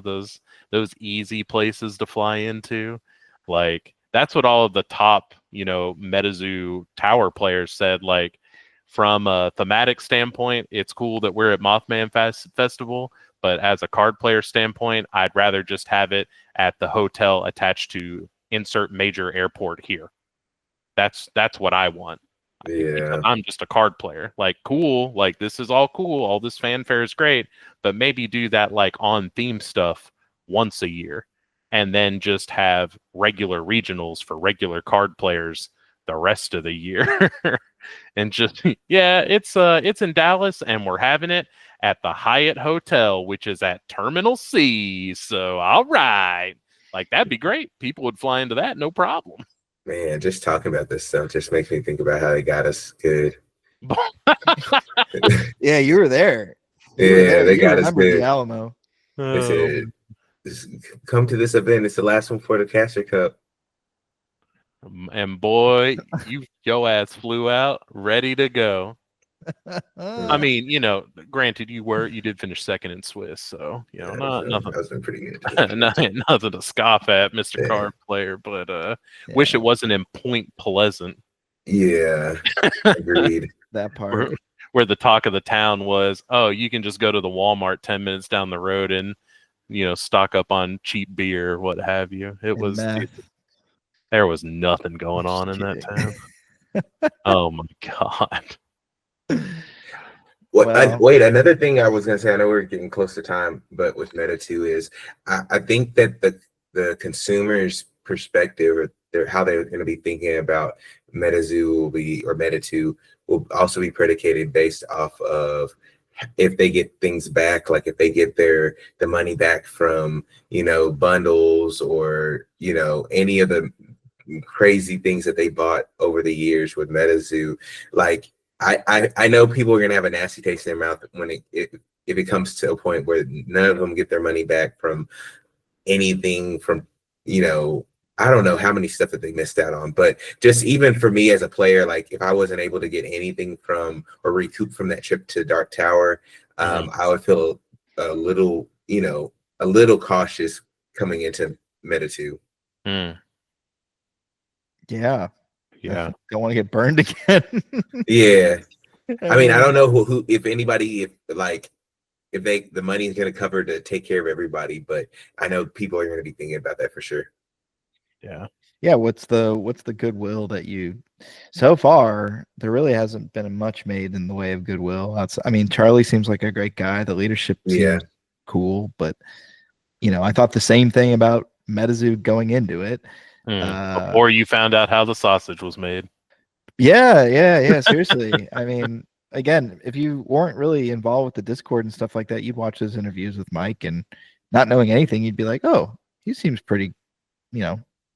those easy places to fly into. Like, that's what all of the top, MetaZoo tower players said. Like, from a thematic standpoint, it's cool that we're at Mothman Festival, but as a card player standpoint, I'd rather just have it at the hotel attached to insert major airport here. That's what I want. Yeah. Because I'm just a card player. Like, cool. Like, this is all cool. All this fanfare is great, but maybe do that like on theme stuff once a year, and then just have regular regionals for regular card players the rest of the year. And just, it's in Dallas, and we're having it at the Hyatt Hotel, which is at Terminal C. So, all right. Like, that'd be great. People would fly into that, no problem. Man, just talking about this stuff just makes me think about how they got us good. Yeah, you were there. They got us good. The Alamo. They said, come to this event. It's the last one for the Caster Cup. And boy, your ass flew out ready to go. I mean, granted, you did finish second in Swiss, so nothing. That's been pretty good. nothing to scoff at, Mr. Card Player, but wish it wasn't in Point Pleasant. Yeah, agreed. That part where the talk of the town was, oh, you can just go to the Walmart 10 minutes down the road and stock up on cheap beer or what have you. There was nothing going on in that town. Oh my god. Wait, another thing I was gonna say, I know we're getting close to time, but with MetaZoo is I think that the consumer's perspective, or how they're going to be thinking about MetaZoo will also be predicated based off of if they get things back, like if they get the money back from bundles or any of the crazy things that they bought over the years with MetaZoo. Like I know people are gonna have a nasty taste in their mouth when if it comes to a point where none of them get their money back from anything from I don't know how many stuff that they missed out on, but just even for me as a player, like if I wasn't able to get anything from or recoup from that trip to Dark Tower, I would feel a little cautious coming into MetaZoo. Yeah. Don't want to get burned again. Yeah. I mean, I don't know who if anybody, if the money is going to cover to take care of everybody, but I know people are going to be thinking about that for sure. Yeah. What's the goodwill that you, so far there really hasn't been much made in the way of goodwill. I mean, Charlie seems like a great guy. The leadership seems cool, but I thought the same thing about MetaZoo going into it. Before you found out how the sausage was made. Yeah. Seriously. I mean, again, if you weren't really involved with the Discord and stuff like that, you'd watch those interviews with Mike and not knowing anything, you'd be like, oh, he seems pretty,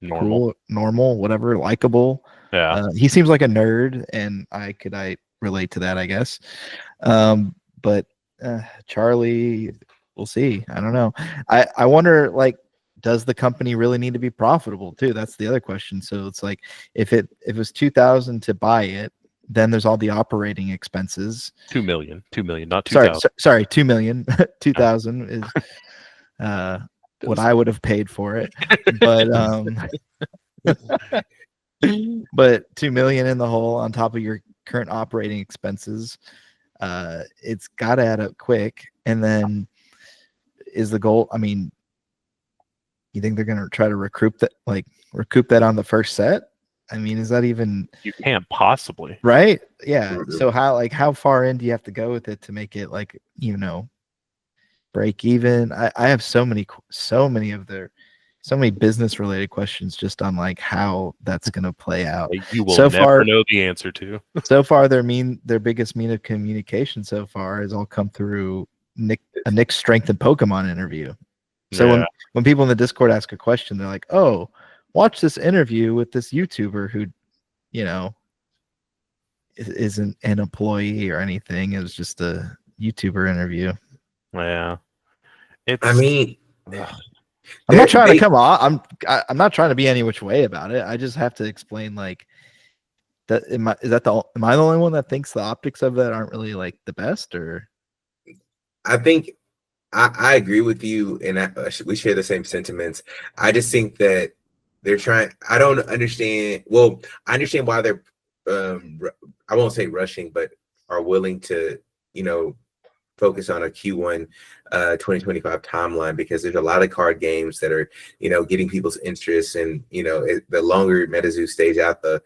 cool, normal, whatever, likable. Yeah. He seems like a nerd, and I relate to that, I guess. But Charlie, we'll see. I don't know. I wonder, like, does the company really need to be profitable too? That's the other question. So it's like, if it was $2,000 to buy it, then there's all the operating expenses. 2 million, not Sorry, 2,000. sorry, 2 million. 2,000 is what I would have paid for it. But but 2 million in the hole on top of your current operating expenses. It's got to add up quick. And then is the goal, I mean, you think they're going to try to recoup that on the first set? I mean, is that even, You can't possibly. right? Yeah. So how far in do you have to go with it to make it like, you know, break even? I have so many business related questions just on like how that's going to play out. You will so never far, know the answer to. So far, their biggest mean of communication so far has all come through Nick's strength and Pokemon interview. So when people in the Discord ask a question, they're like, "Oh, watch this interview with this YouTuber who, you know, isn't an employee or anything. It was just a YouTuber interview." Yeah, I mean, I'm not trying to come on. I'm not trying to be any which way about it. I just have to explain like that. Am I the only one that thinks the optics of that aren't really like the best? Or I think I agree with you, and we share the same sentiments. I just think that they're trying. I don't understand. Well, I understand why they're. I won't say rushing, but are willing to, you know, focus on a Q1 2025 timeline, because there's a lot of card games that are, you know, getting people's interest, and you know, the longer MetaZoo stays out the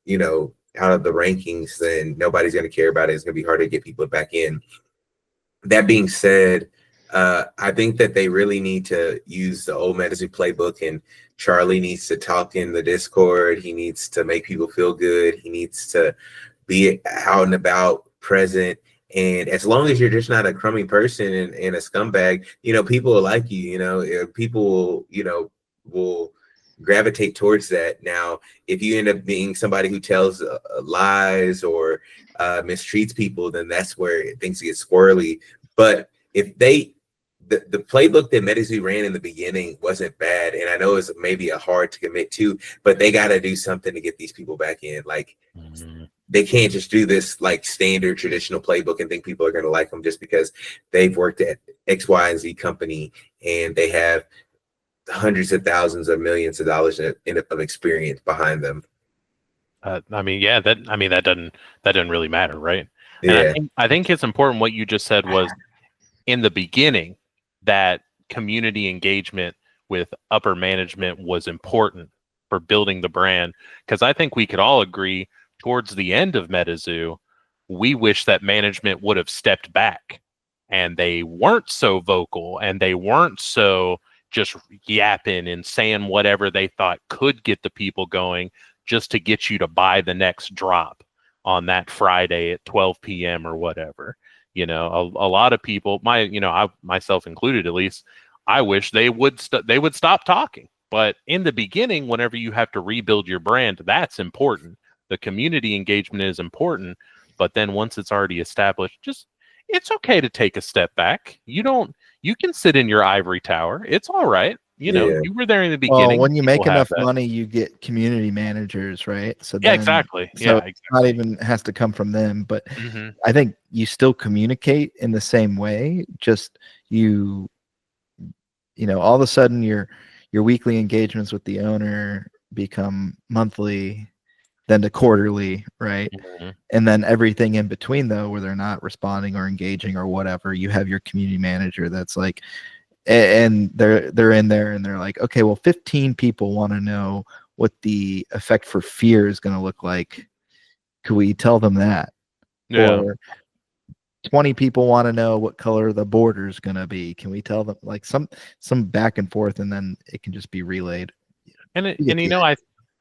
you know, out of the rankings, then nobody's going to care about it. It's going to be hard to get people back in. That being said, I think that they really need to use the old MetaZoo playbook, and Charlie needs to talk in the Discord. He needs to make people feel good. He needs to be out and about, present. And as long as you're just not a crummy person and a scumbag, you know, people will like you. You know, people will, you know, will gravitate towards that. Now, if you end up being somebody who tells lies or mistreats people, then that's where things get squirrely. But if the playbook that MetaZoo ran in the beginning wasn't bad, and I know it's maybe a hard to commit to, but they got to do something to get these people back in. Like, they can't just do this like standard traditional playbook and think people are going to like them just because they've worked at X, Y, and Z company and they have hundreds of thousands or millions of dollars of experience behind them. I mean, yeah, that doesn't really matter, right? Yeah. And I think it's important what you just said was in the beginning that community engagement with upper management was important for building the brand, because I think we could all agree towards the end of MetaZoo, we wish that management would have stepped back and they weren't so vocal and they weren't so just yapping and saying whatever they thought could get the people going just to get you to buy the next drop on that Friday at 12 p.m. or whatever. You know, a lot of people, I myself included at least, I wish they would stop talking. But in the beginning, whenever you have to rebuild your brand, that's important. The community engagement is important, but then once it's already established, it's okay to take a step back. You can sit in your ivory tower. It's all right. You know, you were there in the beginning. Well, when you make enough money, you get community managers, right? So exactly. So exactly. Not even has to come from them, but I think you still communicate in the same way. Just you know, all of a sudden your weekly engagements with the owner become monthly, then to quarterly, right? And then everything in between, though, where they're not responding or engaging or whatever, you have your community manager that's like, and they're in there and they're like, okay, well, 15 people want to know what the effect for fear is going to look like. Could we tell them that? Yeah. Or 20 people want to know what color the border is going to be. Can we tell them, like, some back and forth, and then it can just be relayed? And you know,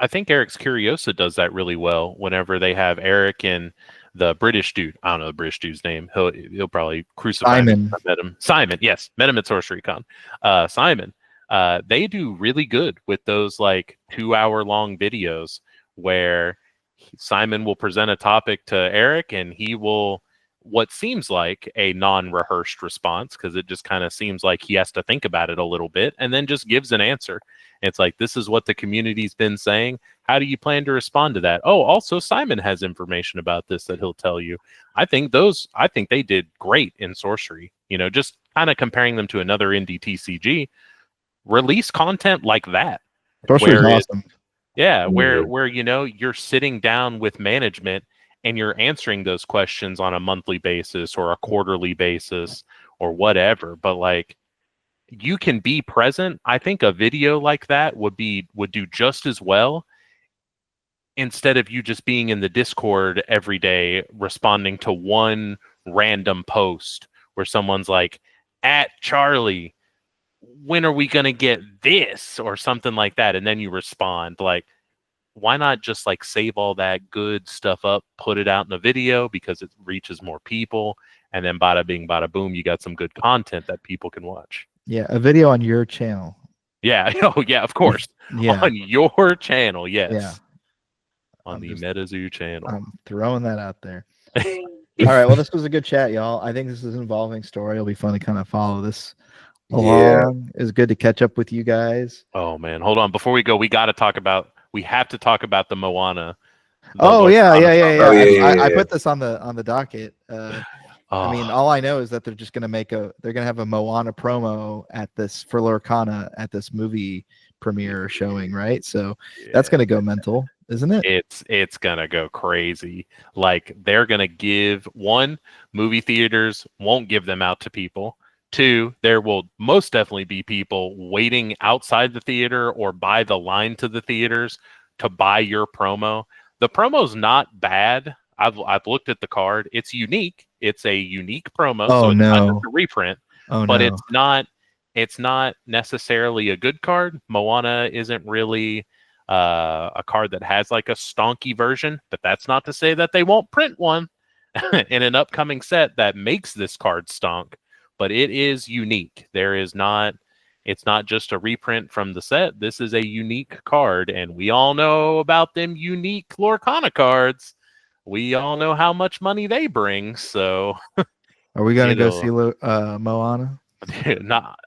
I think Eric's Curiosa does that really well. Whenever they have Eric and the British dude, I don't know the British dude's name. He'll probably crucify me. I met him. Simon, yes, met him at Sorcery Con. Simon, they do really good with those like 2-hour long videos where Simon will present a topic to Eric, and he will what seems like a non-rehearsed response, because it just kind of seems like he has to think about it a little bit and then just gives an answer. It's like, this is what the community's been saying. How do you plan to respond to that? Oh, also Simon has information about this that he'll tell you. I think they did great in Sorcery. Just kind of comparing them to another indie TCG. Release content like that. Sorcery's awesome. Where you're sitting down with management and you're answering those questions on a monthly basis or a quarterly basis or whatever. But like, you can be present. I think a video like that would do just as well, instead of you just being in the Discord every day responding to one random post where someone's like, at Charlie, when are we going to get this or something like that, and then you respond. Like, why not just like save all that good stuff up, put it out in a video, because it reaches more people, and then bada bing bada boom, you got some good content that people can watch. Yeah, a video on your channel. Yeah. Oh yeah, of course. Yeah. On your channel. Yes. Yeah. On the MetaZoo channel. I'm throwing that out there. All right. Well, this was a good chat, y'all. I think this is an involving story. It'll be fun to kind of follow this along. It was good to catch up with you guys. Oh man, hold on. Before we go, we have to talk about the Moana. I put this on the docket. I mean, all I know is that they're just gonna have a Moana promo for Lorcana at this movie premiere showing, right? So that's gonna go mental, isn't it? It's gonna go crazy. Like, they're gonna give, one, movie theaters won't give them out to people. Two, there will most definitely be people waiting outside the theater or by the line to the theaters to buy your promo. The promo's not bad. I've looked at the card. It's unique. It's a unique promo. Oh, so it's no. not just a reprint. Oh, but no. it's not necessarily a good card. Moana isn't really a card that has like a stonky version, but that's not to say that they won't print one in an upcoming set that makes this card stonk. But it is unique. It's not just a reprint from the set. This is a unique card, and we all know about them unique Lorcana cards. We all know how much money they bring. So, are we gonna go see Moana?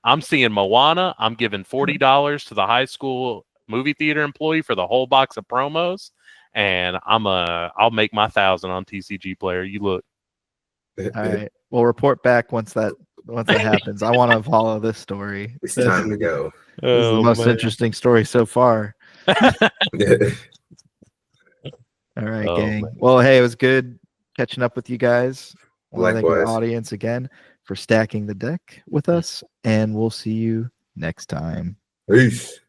I'm seeing Moana. I'm giving $40 to the high school movie theater employee for the whole box of promos, and I'll make my 1,000 on TCG Player. You look. All right, we'll report back once that happens. I want to follow this story. It's time to go. This is the most interesting story so far. All right, gang. Man. Well, hey, it was good catching up with you guys. I want to thank our audience again for stacking the deck with us, and we'll see you next time. Peace.